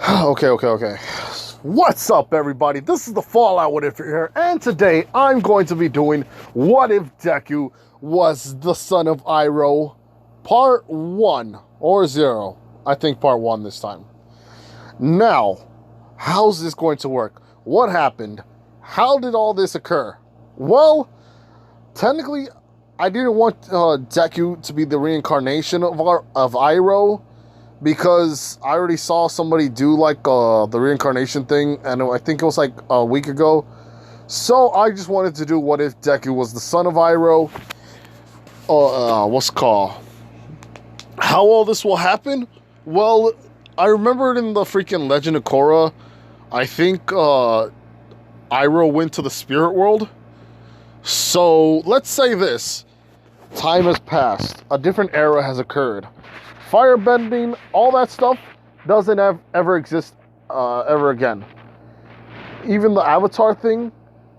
Okay. What's up, everybody? This is the Fallout What If you're here, and today I'm going to be doing What If Deku Was the Son of Iroh, Part 1 or 0. I think Part 1 this time. Now, how's this going to work? What happened? How did all this occur? Well, technically, I didn't want Deku to be the reincarnation of Iroh, because I already saw somebody do like the reincarnation thing, and I think it was like a week ago. So I just wanted to do What If Deku Was the Son of Iroh. What's it called? How all this will happen? Well, I remembered in the freaking Legend of Korra, I think Iroh went to the spirit world. So let's say this. Time has passed. A different era has occurred. Firebending, all that stuff doesn't ever exist ever again. Even the Avatar thing,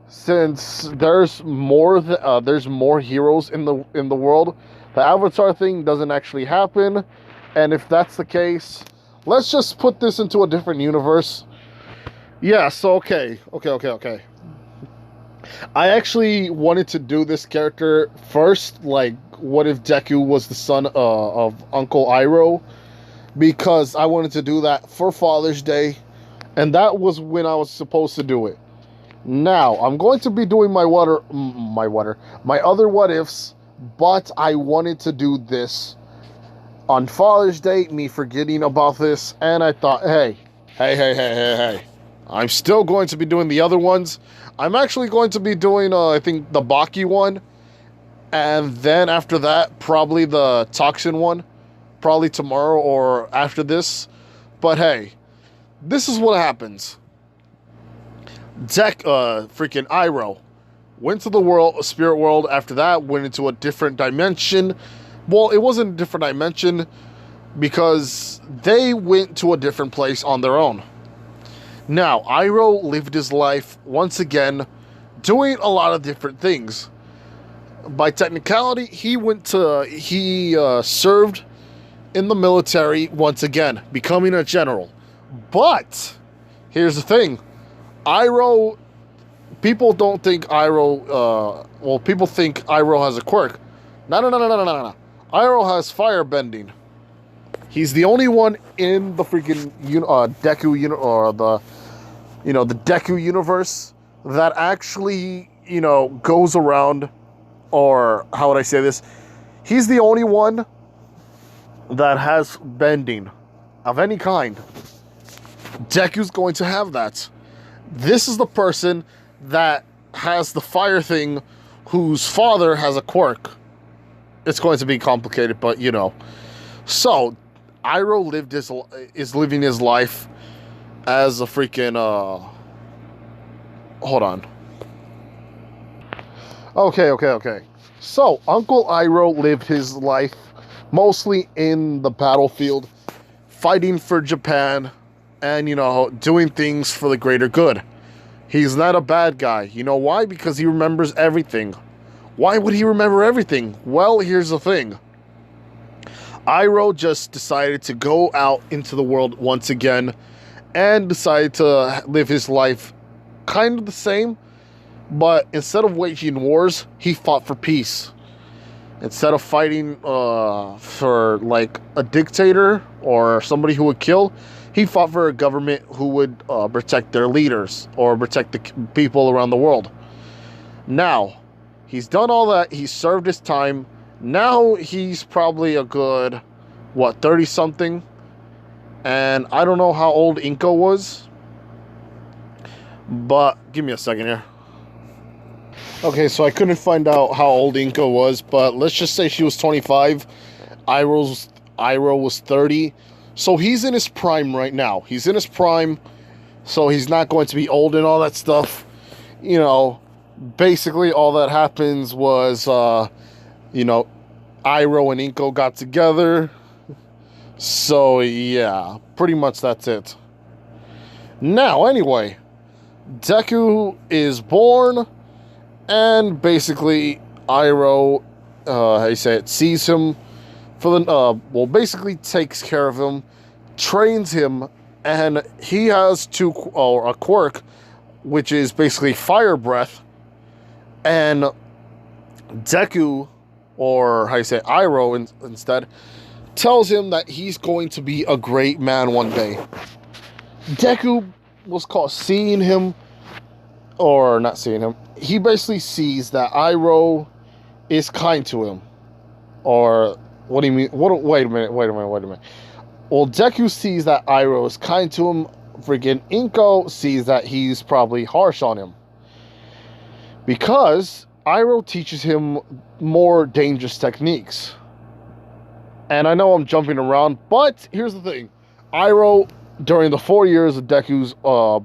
since there's more heroes in the world, the Avatar thing doesn't actually happen. And if that's the case, let's just put this into a different universe. Yeah, so okay. I actually wanted to do this character first, like, what if Deku was the son of Uncle Iroh? Because I wanted to do that for Father's Day, and that was when I was supposed to do it. Now, I'm going to be doing my other what ifs, but I wanted to do this on Father's Day, me forgetting about this, and I thought, hey. I'm still going to be doing the other ones. I'm actually going to be doing, I think, the Baki one. And then after that, probably the Toxin one. Probably tomorrow or after this. But hey, this is what happens. Freaking Iroh went to the spirit world. After that, went into a different dimension. Well, it wasn't a different dimension because they went to a different place on their own. Now, Iroh lived his life once again, doing a lot of different things. By technicality, he served in the military once again, becoming a general. But here's the thing: Iroh. People don't think Iroh. People think Iroh has a quirk. No. Iroh has fire bending. He's the only one in the freaking Deku the Deku universe that actually, goes around, or how would I say this? He's the only one that has bending of any kind. Deku's going to have that. This is the person that has the fire thing, whose father has a quirk. It's going to be complicated, but So, Iroh is living his life as a freaking, hold on. Okay. So, Uncle Iroh lived his life mostly in the battlefield, fighting for Japan, and, doing things for the greater good. He's not a bad guy. You know why? Because he remembers everything. Why would he remember everything? Well, here's the thing. Iroh just decided to go out into the world once again and decided to live his life kind of the same, but instead of waging wars, he fought for peace. Instead of fighting for like a dictator or somebody who would kill, he fought for a government who would protect their leaders or protect the people around the world. Now, he's done all that. He's served his time. Now he's probably a good, 30-something. And I don't know how old Inko was. But give me a second here. Okay, so I couldn't find out how old Inko was, but let's just say she was 25. Iroh was 30. So he's in his prime right now. He's in his prime, so he's not going to be old and all that stuff. Basically all that happens was, Iroh and Inko got together. So, yeah, pretty much that's it. Now, anyway, Deku is born, and basically Iroh, sees him for basically takes care of him, trains him, and he has a quirk, which is basically fire breath. And Deku, or how you say Iroh instead, tells him that he's going to be a great man one day. Deku was caught seeing him, or not seeing him. He basically sees that Iroh is kind to him. Or, what do you mean? Wait a minute. Well, Deku sees that Iroh is kind to him. Freaking Inko sees that he's probably harsh on him. Because Iroh teaches him more dangerous techniques. And I know I'm jumping around, but here's the thing. Iroh, during the 4 years of Deku's, the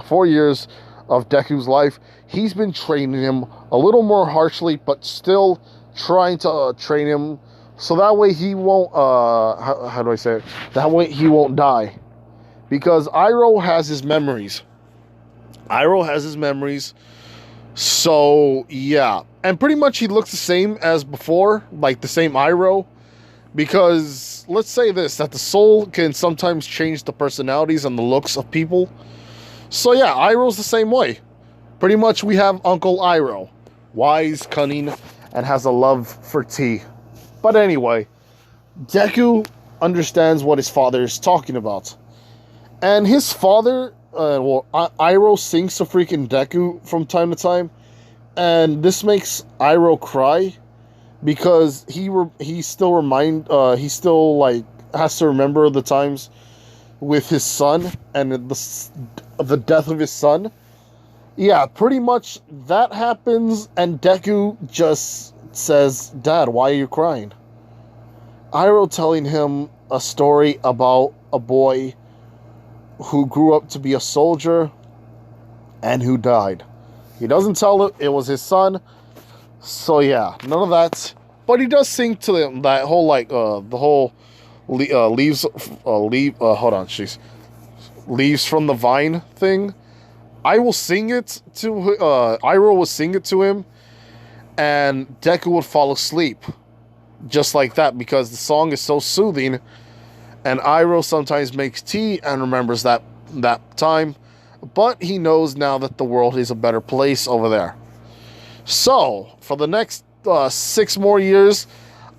4 years of Deku's life, he's been training him a little more harshly, but still trying to train him so that way he won't, how do I say it? That way he won't die. Because Iroh has his memories. So, yeah. And pretty much he looks the same as before, like the same Iroh. Because, let's say this, that the soul can sometimes change the personalities and the looks of people. So yeah, Iroh's the same way. Pretty much we have Uncle Iroh. Wise, cunning, and has a love for tea. But anyway, Deku understands what his father is talking about. And his father, Iroh sings to freaking Deku from time to time. And this makes Iroh cry. Because he still like has to remember the times with his son and the death of his son. Yeah, pretty much that happens, and Deku just says, "Dad, why are you crying?" Iroh telling him a story about a boy who grew up to be a soldier and who died. He doesn't tell it was his son. So yeah, none of that. But he does sing to them that whole leaves from the vine thing. Iroh will sing it to him, and Deku would fall asleep, just like that, because the song is so soothing. And Iroh sometimes makes tea and remembers that time, but he knows now that the world is a better place over there. So, for the next 6 more years,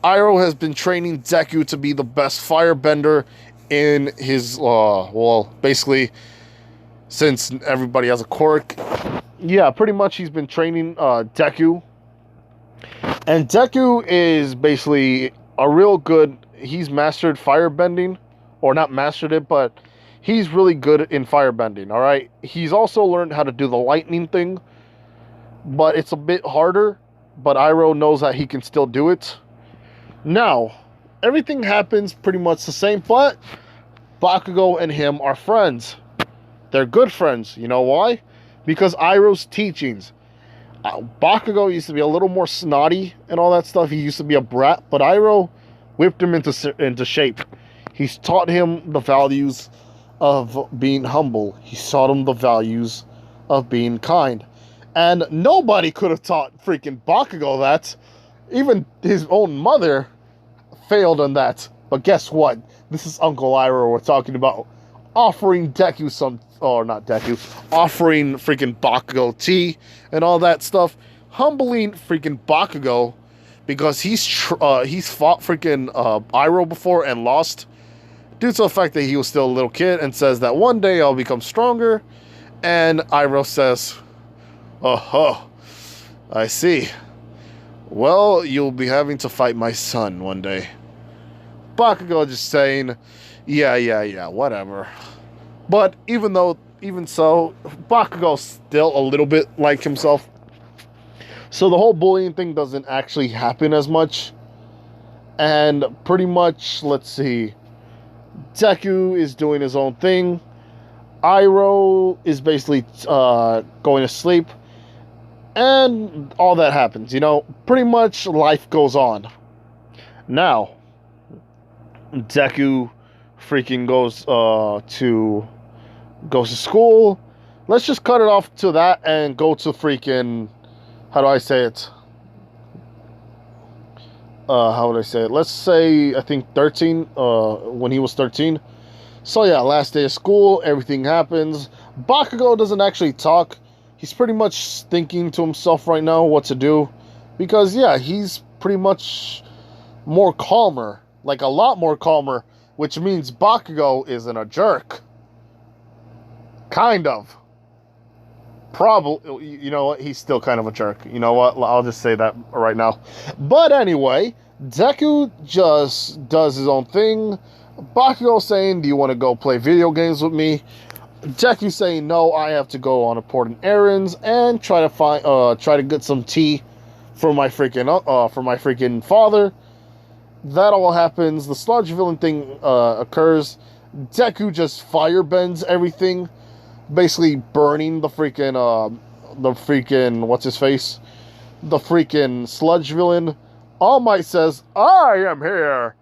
Iroh has been training Deku to be the best firebender in his, basically, since everybody has a quirk. Yeah, pretty much he's been training Deku. And Deku is basically a real good, he's mastered firebending, or not mastered it, but he's really good in firebending, alright? He's also learned how to do the lightning thing, but it's a bit harder, but Iroh knows that he can still do it. Now, everything happens pretty much the same, but Bakugou and him are friends. They're good friends. You know why? Because Iroh's teachings. Bakugou used to be a little more snotty and all that stuff. He used to be a brat, but Iroh whipped him into shape. He's taught him the values of being humble. He's taught him the values of being kind. And nobody could have taught freaking Bakugou that. Even his own mother failed on that. But guess what? This is Uncle Iroh we're talking about. Offering Deku offering freaking Bakugou tea and all that stuff. Humbling freaking Bakugou because he's fought freaking Iroh before and lost. Due to the fact that he was still a little kid, and says that one day I'll become stronger. And Iroh says, "Oh, I see. Well, you'll be having to fight my son one day." Bakugou just saying, yeah, whatever. But even so, Bakugou's still a little bit like himself. So the whole bullying thing doesn't actually happen as much. And pretty much, let's see, Deku is doing his own thing. Iroh is basically going to sleep. And all that happens, pretty much life goes on. Now, Deku freaking goes to school. Let's just cut it off to that and go to freaking, how do I say it? how would I say it? Let's say, I think 13, when he was 13. So yeah, last day of school, everything happens. Bakugou doesn't actually talk. He's pretty much thinking to himself right now what to do. Because yeah, he's pretty much more calmer. Like a lot more calmer. Which means Bakugou isn't a jerk. Kind of. Probably, you know what, he's still kind of a jerk. You know what, I'll just say that right now. But anyway, Deku just does his own thing. Bakugo saying, do you want to go play video games with me? Deku saying, no, I have to go on important errands and try to get some tea for my freaking father. That all happens. The sludge villain thing occurs. Deku just firebends everything, basically burning the freaking what's his face? The freaking sludge villain. All Might says, I am here.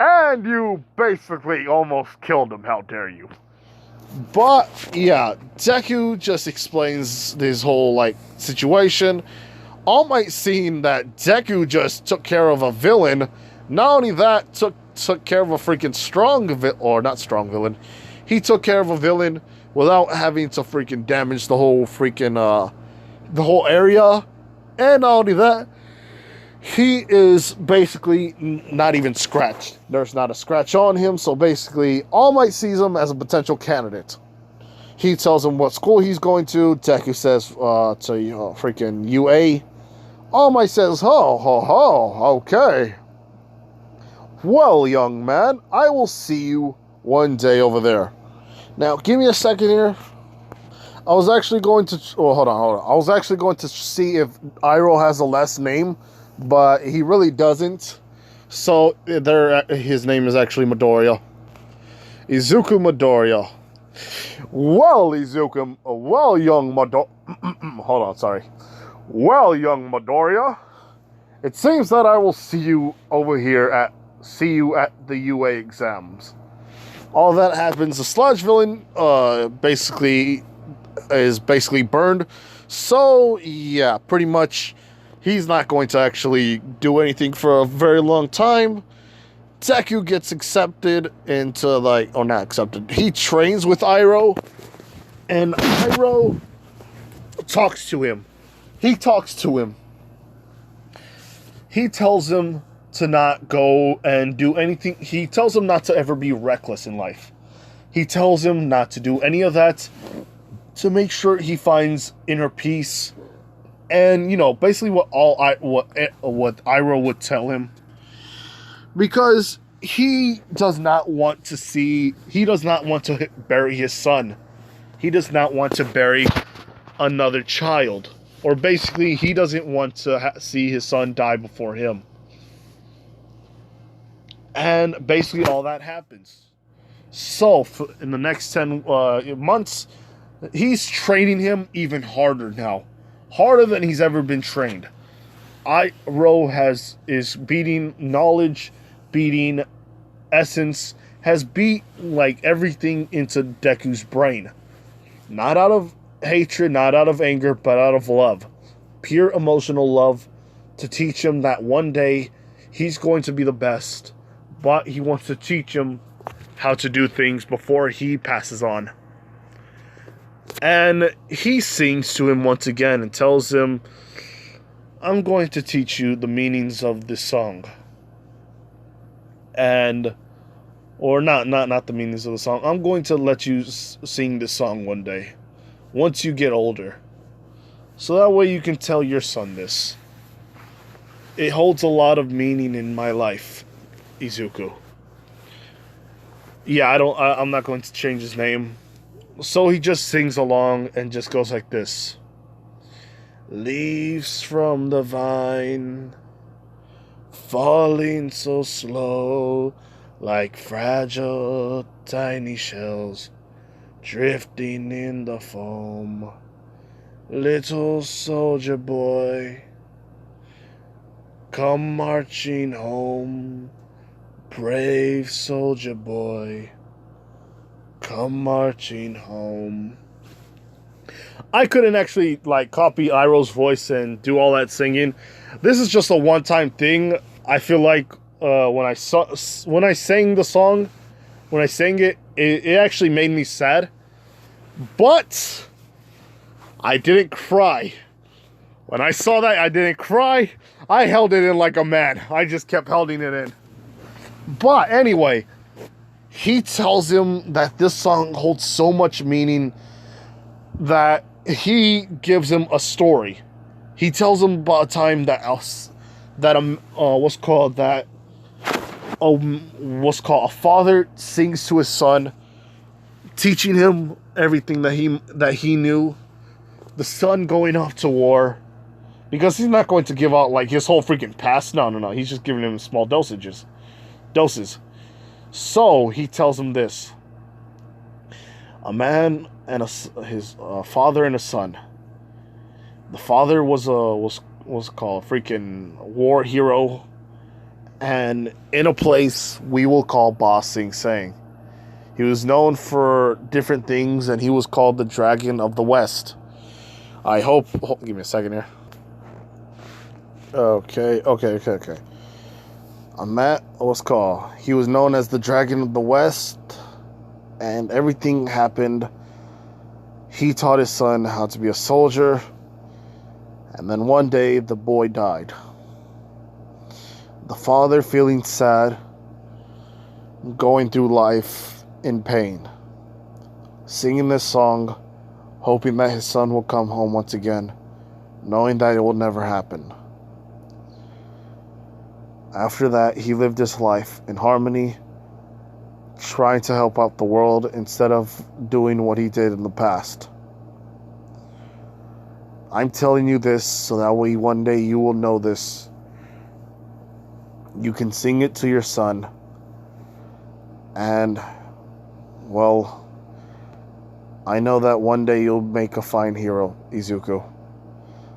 And you basically almost killed him. How dare you? But yeah, Deku just explains this whole like situation. All Might seeing that Deku just took care of a villain. Not only that, took care of a freaking villain. He took care of a villain without having to freaking damage the whole area. And not only that, he is basically not even scratched. There's not a scratch on him, so basically All Might sees him as a potential candidate. He tells him what school he's going to. Deku says to freaking UA. All Might says, okay. Well, young man, I will see you one day over there. Now, give me a second here. I was actually going to... Oh, hold on. I was actually going to see if Iroh has a last name, but he really doesn't. So, his name is actually Midoriya. Izuku Midoriya. Well, Izuku... Well, young Midoriya... Hold on, sorry. Well, young Midoriya, it seems that I will see you at the UA exams. All that happens. The sludge villain is basically burned. So yeah, pretty much he's not going to actually do anything for a very long time. Deku gets accepted into not accepted. He trains with Iroh, and Iroh talks to him. He tells him to not go and do anything. He tells him not to ever be reckless in life. He tells him not to do any of that, to make sure he finds inner peace. And, basically what Iroh would tell him. Because he does not want to bury his son. He does not want to bury another child. Or basically, he doesn't want to see his son die before him. And basically all that happens. So, in the next 10 months, he's training him even harder now. Harder than he's ever been trained. Iroh is beating knowledge, beating essence, has beat everything into Deku's brain. Not out of hatred, not out of anger, but out of love. Pure emotional love, to teach him that one day he's going to be the best. But he wants to teach him how to do things before he passes on. And he sings to him once again and tells him, I'm going to teach you the meanings of this song. Or not the meanings of the song. I'm going to let you sing this song one day, once you get older. So that way you can tell your son this. It holds a lot of meaning in my life, Izuku. Yeah, I'm not going to change his name. So he just sings along and just goes like this. Leaves from the vine, falling so slow, like fragile tiny shells, drifting in the foam. Little soldier boy, come marching home. Brave soldier boy, come marching home. I couldn't actually copy Iroh's voice and do all that singing. This is just a one-time thing. I feel like when I sang the song, when I sang it, it actually made me sad. But I didn't cry. When I saw that, I didn't cry. I held it in like a man. I just kept holding it in. But anyway, he tells him that this song holds so much meaning that he gives him a story. He tells him about a time what's called a father sings to his son, teaching him everything that he knew. The son going off to war, because he's not going to give out like his whole freaking past. No. He's just giving him small doses. So he tells him this: a man and his father and a son. The father was called a freaking war hero, and in a place we will call Ba Sing Se. He was known for different things, and he was called the Dragon of the West. Give me a second here. Okay. He was known as the Dragon of the West, and everything happened. He taught his son how to be a soldier, and then one day the boy died. The father, feeling sad, going through life in pain, singing this song, hoping that his son will come home once again, knowing that it will never happen. After that, he lived his life in harmony, trying to help out the world instead of doing what he did in the past. I'm telling you this so that way one day you will know this. You can sing it to your son, and, well, I know that one day you'll make a fine hero, Izuku.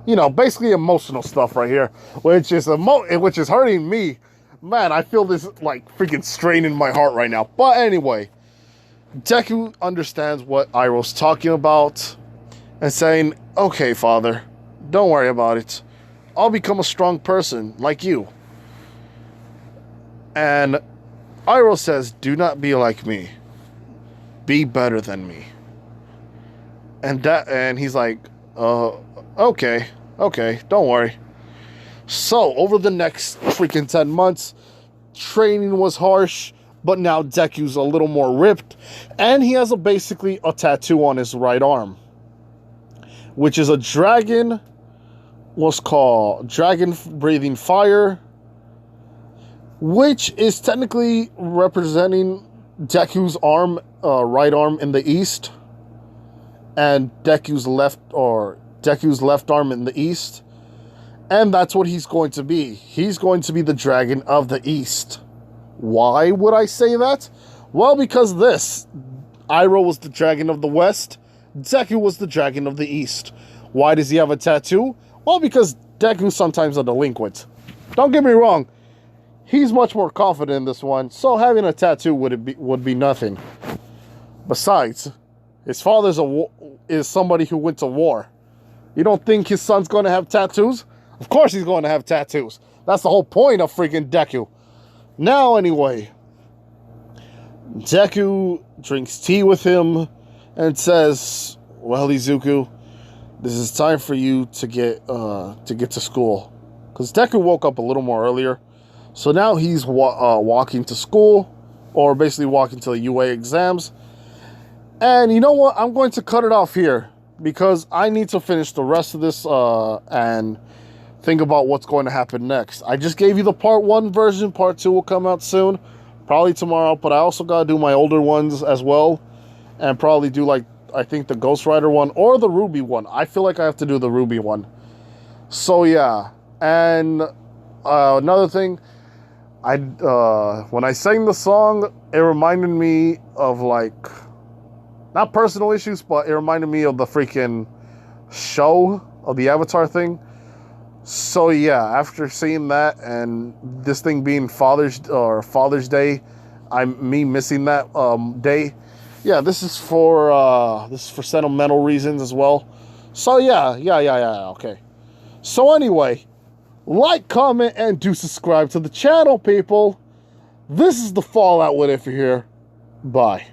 You know, basically emotional stuff right here, which is hurting me. Man, I feel this like freaking strain in my heart right now. But anyway, Deku understands what Iroh's talking about and saying, "Okay, father, don't worry about it. I'll become a strong person like you." And Iroh says, "Do not be like me. Be better than me." And he's like, okay, don't worry. So, over the next freaking 10 months, training was harsh, but now Deku's a little more ripped, and he has basically a tattoo on his right arm, which is a dragon, what's called dragon breathing fire, which is technically representing Deku's right arm in the east, and Deku's left arm in the east. And that's what he's going to be. He's going to be the Dragon of the East. Why would I say that? Well, because Iroh was the Dragon of the West. Deku was the Dragon of the East. Why does he have a tattoo? Well, because Deku's sometimes a delinquent. Don't get me wrong. He's much more confident in this one, so having a tattoo would be nothing. Besides, his father is somebody who went to war. You don't think his son's going to have tattoos? Of course he's going to have tattoos. That's the whole point of freaking Deku. Now, anyway, Deku drinks tea with him and says, "Well, Izuku, this is time for you to get to school." Because Deku woke up a little more earlier. So now he's walking to school, or basically walking to the UA exams. And you know what? I'm going to cut it off here, because I need to finish the rest of this and think about what's going to happen next. I just gave you the part 1 version. Part 2 will come out soon, probably tomorrow, but I also got to do my older ones as well, and probably do, like, I think the Ghost Rider one or the Ruby one. I feel like I have to do the Ruby one. So yeah. And another thing, when I sang the song, it reminded me of, like, not personal issues, but it reminded me of the freaking show of the Avatar thing. So yeah, after seeing that and this thing being Father's Day, me missing that day. Yeah, this is for sentimental reasons as well. So yeah, okay. So anyway, like, comment, and do subscribe to the channel, people. This is the Fallout What If You're Here. Bye.